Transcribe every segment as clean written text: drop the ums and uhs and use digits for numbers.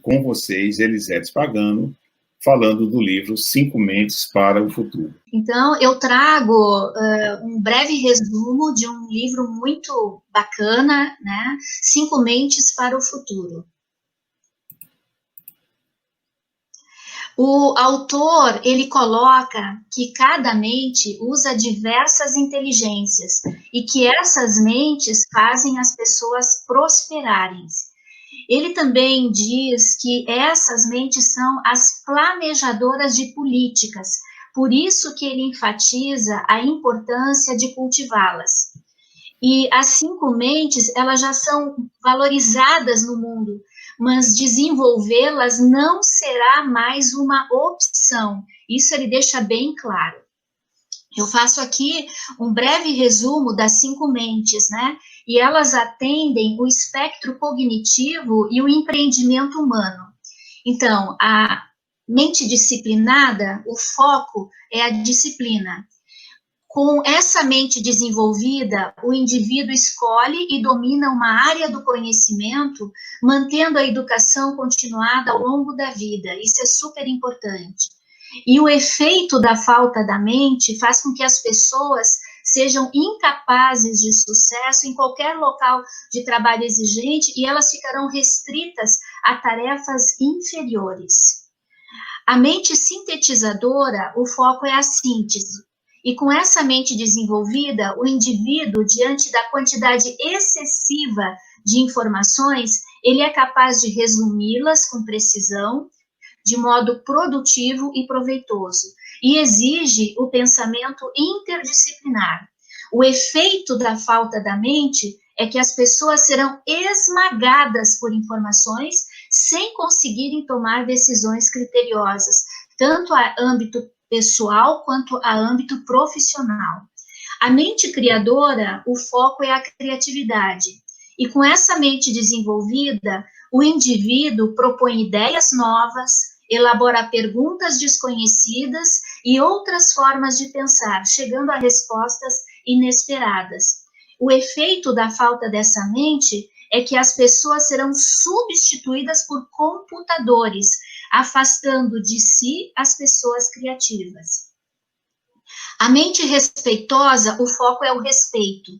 com vocês, Elisete Pagano, falando do livro 5 Mentes para o Futuro. Então, eu trago um breve resumo de um livro muito bacana, né? 5 Mentes para o Futuro. O autor, ele coloca que cada mente usa diversas inteligências e que essas mentes fazem as pessoas prosperarem. Ele também diz que essas mentes são as planejadoras de políticas, por isso que ele enfatiza a importância de cultivá-las. E as 5 mentes, elas já são valorizadas no mundo, mas desenvolvê-las não será mais uma opção. Isso ele deixa bem claro. Eu faço aqui um breve resumo das 5 mentes, né? E elas atendem o espectro cognitivo e o empreendimento humano. Então, a mente disciplinada, o foco é a disciplina. Com essa mente desenvolvida, o indivíduo escolhe e domina uma área do conhecimento, mantendo a educação continuada ao longo da vida. Isso é super importante. E o efeito da falta da mente faz com que as pessoas sejam incapazes de sucesso em qualquer local de trabalho exigente e elas ficarão restritas a tarefas inferiores. A mente sintetizadora, o foco é a síntese. E com essa mente desenvolvida, o indivíduo, diante da quantidade excessiva de informações, ele é capaz de resumi-las com precisão, de modo produtivo e proveitoso, e exige o pensamento interdisciplinar. O efeito da falta da mente é que as pessoas serão esmagadas por informações sem conseguirem tomar decisões criteriosas, tanto a âmbito pessoal quanto a âmbito profissional. A mente criadora, o foco é a criatividade. E com essa mente desenvolvida, o indivíduo propõe ideias novas, elabora perguntas desconhecidas e outras formas de pensar, chegando a respostas inesperadas. O efeito da falta dessa mente é que as pessoas serão substituídas por computadores, afastando de si as pessoas criativas. A mente respeitosa, o foco é o respeito.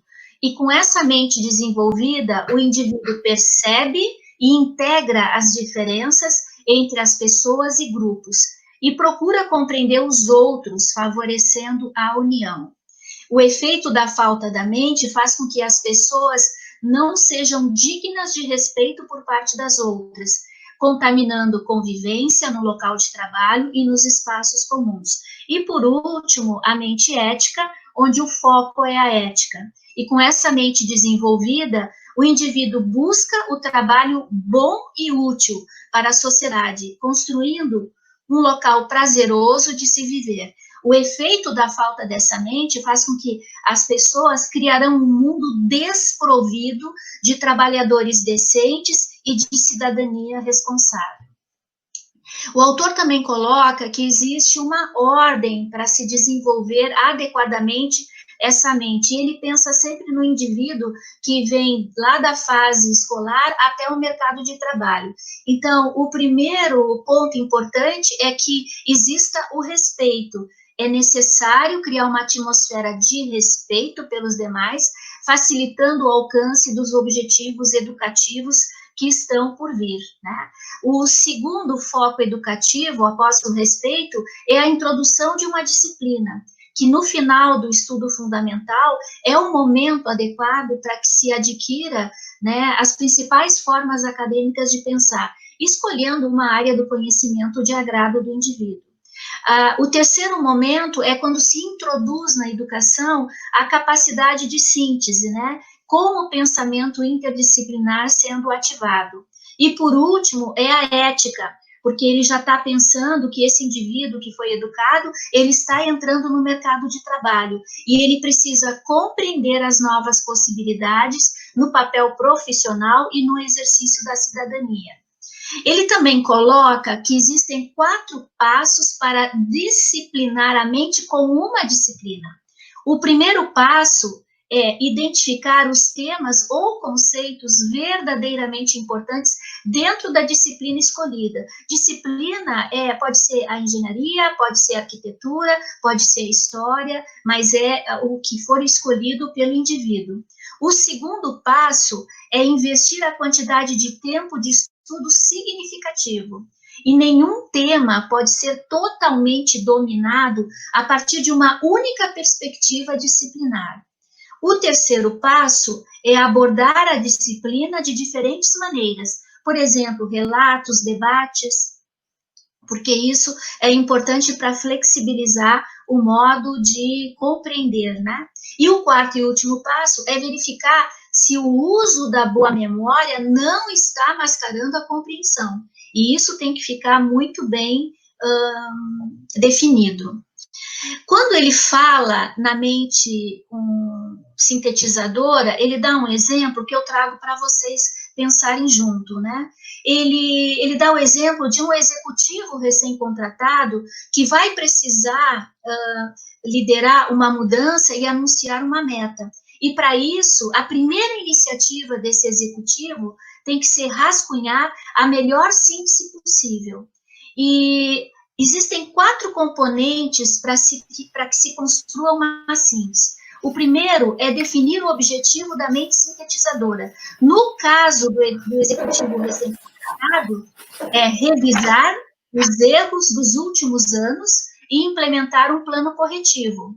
E com essa mente desenvolvida, o indivíduo percebe e integra as diferenças entre as pessoas e grupos, e procura compreender os outros, favorecendo a união. O efeito da falta da mente faz com que as pessoas não sejam dignas de respeito por parte das outras, contaminando convivência no local de trabalho e nos espaços comuns. E, por último, a mente ética, onde o foco é a ética. E com essa mente desenvolvida, o indivíduo busca o trabalho bom e útil para a sociedade, construindo um local prazeroso de se viver. O efeito da falta dessa mente faz com que as pessoas criarão um mundo desprovido de trabalhadores decentes e de cidadania responsável. O autor também coloca que existe uma ordem para se desenvolver adequadamente essa mente, e ele pensa sempre no indivíduo que vem lá da fase escolar até o mercado de trabalho. Então, o primeiro ponto importante é que exista o respeito. É necessário criar uma atmosfera de respeito pelos demais, facilitando o alcance dos objetivos educativos que estão por vir, né? O segundo foco educativo, após o respeito, é a introdução de uma disciplina, que no final do estudo fundamental é o momento adequado para que se adquira, né, as principais formas acadêmicas de pensar, escolhendo uma área do conhecimento de agrado do indivíduo. O terceiro momento é quando se introduz na educação a capacidade de síntese, né, com o pensamento interdisciplinar sendo ativado. E, por último, é a ética, porque ele já está pensando que esse indivíduo que foi educado, ele está entrando no mercado de trabalho, e ele precisa compreender as novas possibilidades no papel profissional e no exercício da cidadania. Ele também coloca que existem 4 passos para disciplinar a mente com uma disciplina. O primeiro passo é identificar os temas ou conceitos verdadeiramente importantes dentro da disciplina escolhida. Disciplina pode ser a engenharia, pode ser a arquitetura, pode ser a história, mas é o que for escolhido pelo indivíduo. O segundo passo é investir a quantidade de tempo de estudo significativo. E nenhum tema pode ser totalmente dominado a partir de uma única perspectiva disciplinar. O terceiro passo é abordar a disciplina de diferentes maneiras, por exemplo, relatos, debates, porque isso é importante para flexibilizar o modo de compreender, né? E o quarto e último passo é verificar se o uso da boa memória não está mascarando a compreensão. E isso tem que ficar muito bem definido. Quando ele fala na mente sintetizadora, ele dá um exemplo que eu trago para vocês pensarem junto, né? Ele dá o exemplo de um executivo recém-contratado que vai precisar liderar uma mudança e anunciar uma meta. E para isso, a primeira iniciativa desse executivo tem que ser rascunhar a melhor síntese possível. E existem 4 componentes para que se construa uma síntese. O primeiro é definir o objetivo da mente sintetizadora. No caso do executivo recém-contratado, é revisar os erros dos últimos anos e implementar um plano corretivo,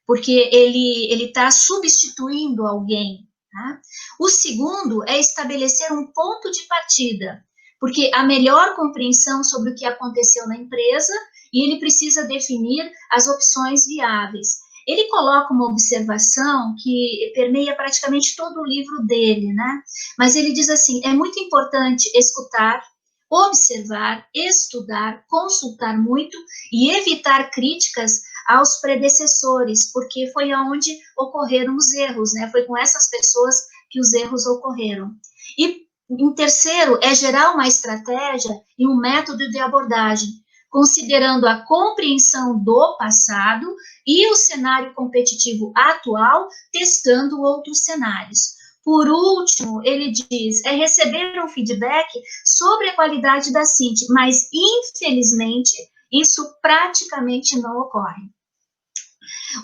porque ele está substituindo alguém. Tá? O segundo é estabelecer um ponto de partida, porque a melhor compreensão sobre o que aconteceu na empresa, e ele precisa definir as opções viáveis. Ele coloca uma observação que permeia praticamente todo o livro dele, né? Mas ele diz assim, é muito importante escutar, observar, estudar, consultar muito e evitar críticas aos predecessores, porque foi aonde ocorreram os erros, né? Foi com essas pessoas que os erros ocorreram. E em terceiro, é gerar uma estratégia e um método de abordagem, considerando a compreensão do passado e o cenário competitivo atual, testando outros cenários. Por último, ele diz, é receber um feedback sobre a qualidade da síntese, mas, infelizmente, isso praticamente não ocorre.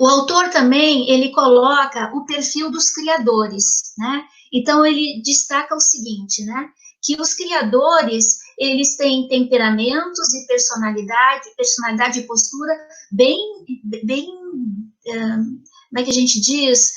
O autor também, ele coloca o perfil dos criadores, né? Então, ele destaca o seguinte, né? Que os criadores, eles têm temperamentos e personalidade e postura bem como é que a gente diz,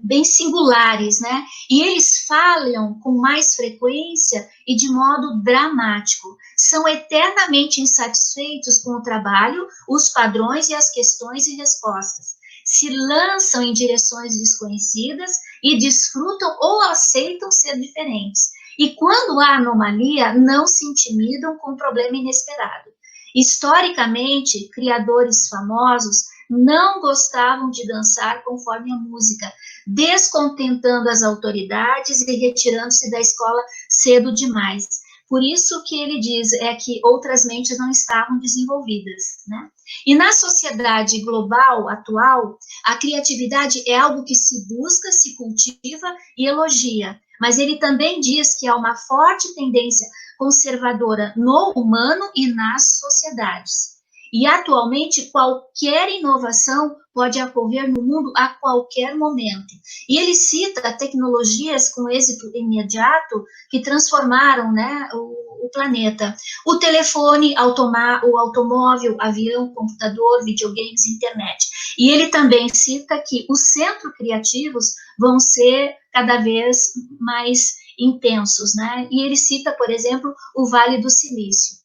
bem singulares, né? E eles falam com mais frequência e de modo dramático. São eternamente insatisfeitos com o trabalho, os padrões e as questões e respostas. Se lançam em direções desconhecidas e desfrutam ou aceitam ser diferentes. E quando há anomalia, não se intimidam com problema inesperado. Historicamente, criadores famosos não gostavam de dançar conforme a música, descontentando as autoridades e retirando-se da escola cedo demais. Por isso que ele diz que outras mentes não estavam desenvolvidas, né? E na sociedade global atual, a criatividade é algo que se busca, se cultiva e elogia, mas ele também diz que há uma forte tendência conservadora no humano e nas sociedades. E, atualmente, qualquer inovação pode ocorrer no mundo a qualquer momento. E ele cita tecnologias com êxito imediato que transformaram, né, o planeta. O telefone, o automóvel, avião, computador, videogames, internet. E ele também cita que os centros criativos vão ser cada vez mais intensos, né? E ele cita, por exemplo, o Vale do Silício.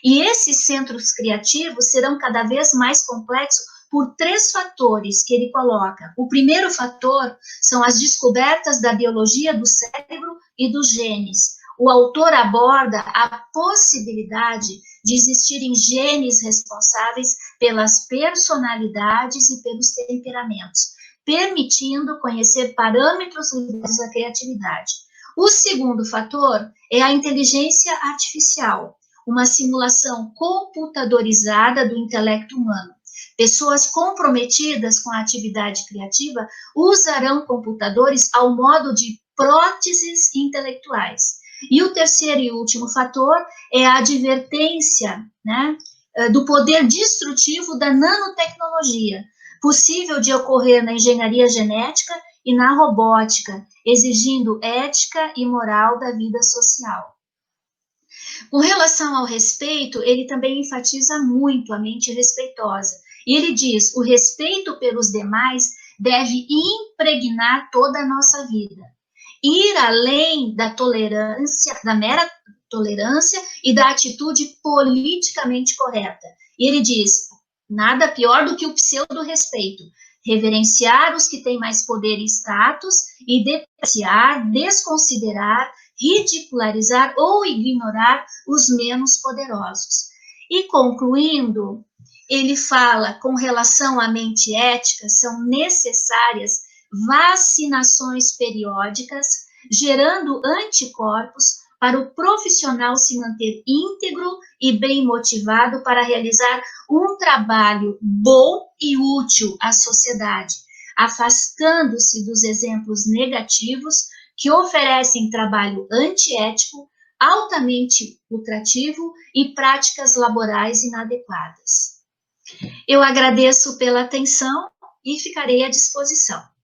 E esses centros criativos serão cada vez mais complexos por 3 fatores que ele coloca. O primeiro fator são as descobertas da biologia do cérebro e dos genes. O autor aborda a possibilidade de existirem genes responsáveis pelas personalidades e pelos temperamentos, permitindo conhecer parâmetros ligados à criatividade. O segundo fator é a inteligência artificial, uma simulação computadorizada do intelecto humano. Pessoas comprometidas com a atividade criativa usarão computadores ao modo de próteses intelectuais. E o terceiro e último fator é a advertência, né, do poder destrutivo da nanotecnologia, possível de ocorrer na engenharia genética e na robótica, exigindo ética e moral da vida social. Com relação ao respeito, ele também enfatiza muito a mente respeitosa. E ele diz: o respeito pelos demais deve impregnar toda a nossa vida. Ir além da tolerância, da mera tolerância e da atitude politicamente correta. E ele diz: nada pior do que o pseudo-respeito. Reverenciar os que têm mais poder e status e depreciar, desconsiderar, ridicularizar ou ignorar os menos poderosos. E concluindo, ele fala, com relação à mente ética, são necessárias vacinações periódicas, gerando anticorpos para o profissional se manter íntegro e bem motivado para realizar um trabalho bom e útil à sociedade, afastando-se dos exemplos negativos que oferecem trabalho antiético, altamente lucrativo e práticas laborais inadequadas. Eu agradeço pela atenção e ficarei à disposição.